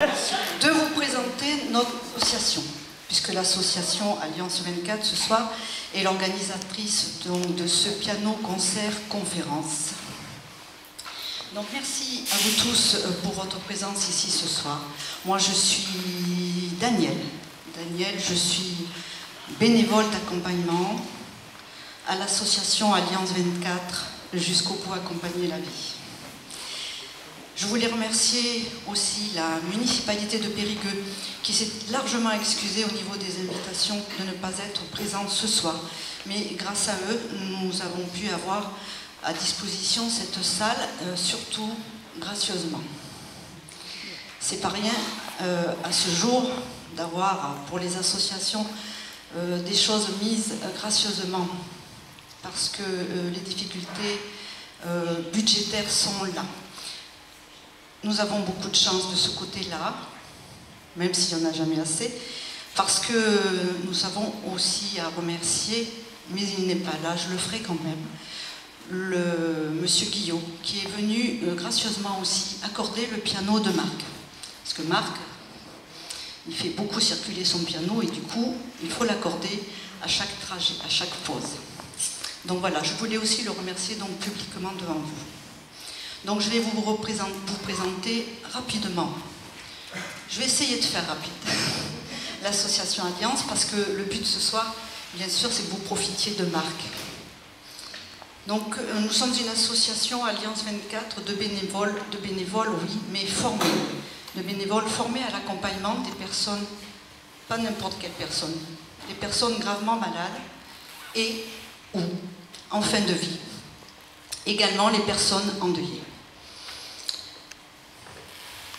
de vous présenter notre association, puisque l'association Alliance 24 ce soir est l'organisatrice de ce piano concert conférence. Donc merci à vous tous pour votre présence ici ce soir. Moi je suis Daniel, je suis bénévole d'accompagnement à l'association Alliance 24 jusqu'au bout accompagner la vie. Je voulais remercier aussi la municipalité de Périgueux qui s'est largement excusée au niveau des invitations de ne pas être présente ce soir. Mais grâce à eux, nous avons pu avoir à disposition cette salle, surtout gracieusement. C'est pas rien à ce jour d'avoir pour les associations des choses mises gracieusement parce que les difficultés budgétaires sont là. Nous avons beaucoup de chance de ce côté-là, même s'il n'y en a jamais assez, parce que nous avons aussi à remercier, mais il n'est pas là, je le ferai quand même, le monsieur Guillot, qui est venu gracieusement aussi accorder le piano de Marc. Parce que Marc, il fait beaucoup circuler son piano et du coup, il faut l'accorder à chaque trajet, à chaque pause. Donc voilà, je voulais aussi le remercier donc publiquement devant vous. Donc je vais vous présenter rapidement. Je vais essayer de faire rapide. L'association Alliance, parce que le but ce soir, bien sûr, c'est que vous profitiez de Marc. Donc nous sommes une association Alliance 24 de bénévoles, oui, mais formés. De bénévoles formés à l'accompagnement des personnes, pas n'importe quelle personne, des personnes gravement malades et ou en fin de vie. Également les personnes endeuillées.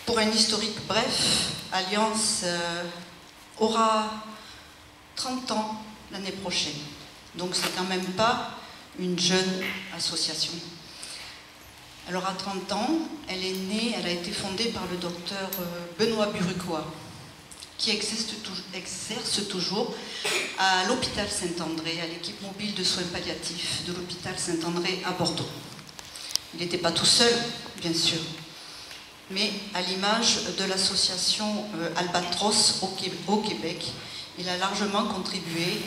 Pour un historique bref, Alliance aura 30 ans l'année prochaine. Donc c'est quand même pas une jeune association. Elle aura 30 ans, elle est née, elle a été fondée par le docteur Benoît Burucois, qui exerce toujours à l'hôpital Saint-André, à l'équipe mobile de soins palliatifs de l'hôpital Saint-André à Bordeaux. Il n'était pas tout seul, bien sûr, mais à l'image de l'association Albatros au Québec, il a largement contribué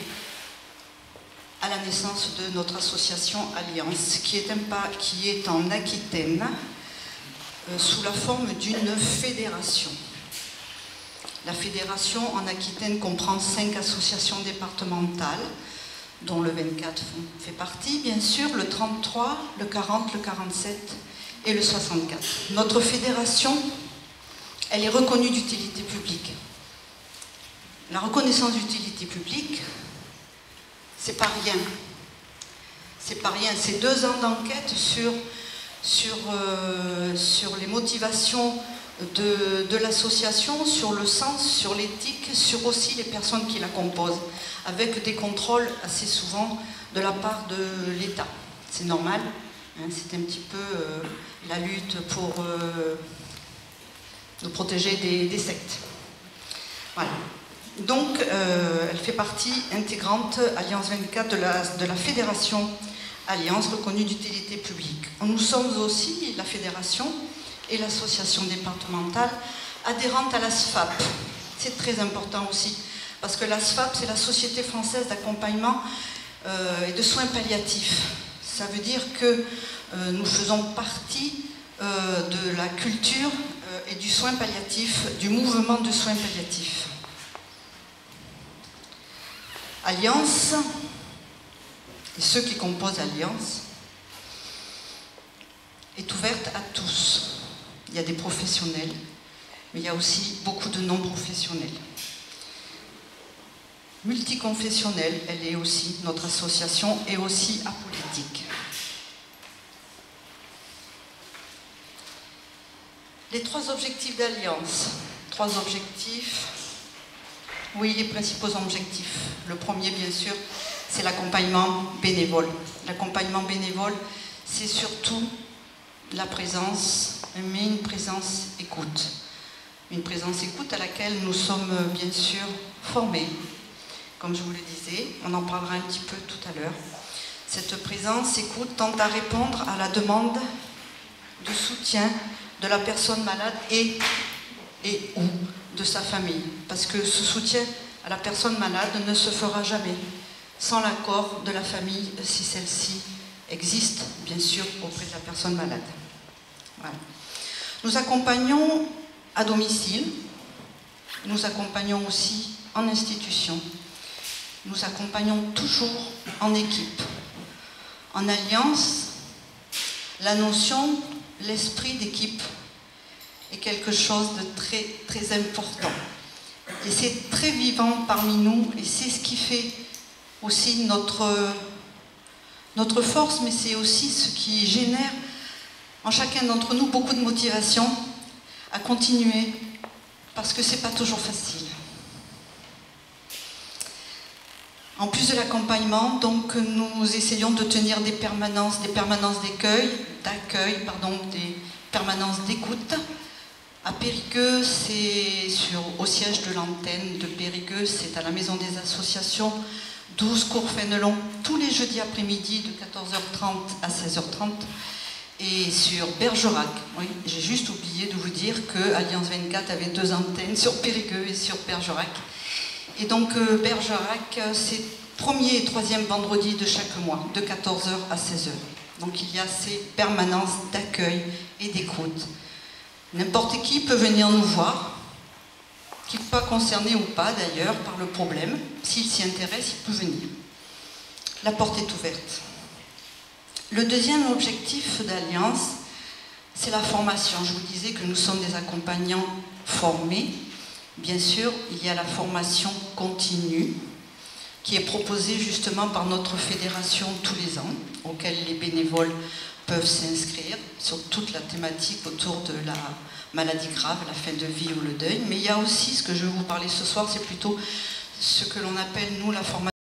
à la naissance de notre association Alliance, qui est en Aquitaine, sous la forme d'une fédération. La fédération en Aquitaine comprend 5 associations départementales, dont le 24 fait partie, bien sûr, le 33, le 40, le 47 et le 64. Notre fédération, elle est reconnue d'utilité publique. La reconnaissance d'utilité publique, c'est pas rien. C'est pas rien. C'est 2 ans d'enquête sur les motivations de l'association, sur le sens, sur l'éthique, sur aussi les personnes qui la composent, avec des contrôles assez souvent de la part de l'État. C'est normal, hein, c'est un petit peu la lutte pour nous protéger des sectes. Voilà. Donc, elle fait partie intégrante, Alliance 24, de la fédération Alliance reconnue d'utilité publique. Nous sommes aussi la fédération et l'association départementale adhérente à l'ASFAP. C'est très important aussi, parce que l'ASFAP, c'est la Société française d'accompagnement et de soins palliatifs. Ça veut dire que nous faisons partie de la culture et du soin palliatif, du mouvement de soins palliatifs. Alliance, et ceux qui composent Alliance, est ouverte à tous. Il y a des professionnels, mais il y a aussi beaucoup de non-professionnels. Multiconfessionnelle, elle est aussi, notre association est aussi apolitique. Les 3 objectifs d'Alliance. 3 objectifs, oui, les principaux objectifs. Le premier, bien sûr, c'est l'accompagnement bénévole. L'accompagnement bénévole, c'est surtout la présence, mais une présence écoute. Une présence écoute à laquelle nous sommes bien sûr formés. Comme je vous le disais, on en parlera un petit peu tout à l'heure. Cette présence écoute tente à répondre à la demande de soutien de la personne malade et et ou de sa famille. Parce que ce soutien à la personne malade ne se fera jamais sans l'accord de la famille, si celle-ci existe, bien sûr, auprès de la personne malade. Voilà. Nous accompagnons à domicile, nous accompagnons aussi en institution, nous accompagnons toujours en équipe. En alliance, la notion, l'esprit d'équipe est quelque chose de très, très important. Et c'est très vivant parmi nous, et c'est ce qui fait aussi notre force, mais c'est aussi ce qui génère en chacun d'entre nous beaucoup de motivation à continuer, parce que c'est pas toujours facile. En plus de l'accompagnement, donc nous essayons de tenir des permanences d'accueil, des permanences d'écoute. À Périgueux, c'est au siège de l'antenne de Périgueux, c'est à la Maison des Associations, 12 cours Fénelon, tous les jeudis après-midi de 14h30 à 16h30. Et sur Bergerac, oui, j'ai juste oublié de vous dire que Alliance 24 avait 2 antennes sur Périgueux et sur Bergerac. Et donc Bergerac, c'est premier et troisième vendredi de chaque mois, de 14h à 16h. Donc il y a ces permanences d'accueil et d'écoute. N'importe qui peut venir nous voir, qu'il ne soit pas concerné ou pas d'ailleurs par le problème. S'il s'y intéresse, il peut venir. La porte est ouverte. Le deuxième objectif d'Alliance, c'est la formation. Je vous disais que nous sommes des accompagnants formés. Bien sûr, il y a la formation continue qui est proposée justement par notre fédération tous les ans, auquel les bénévoles peuvent s'inscrire sur toute la thématique autour de la maladie grave, la fin de vie ou le deuil. Mais il y a aussi, ce que je vais vous parler ce soir, c'est plutôt ce que l'on appelle, nous, la formation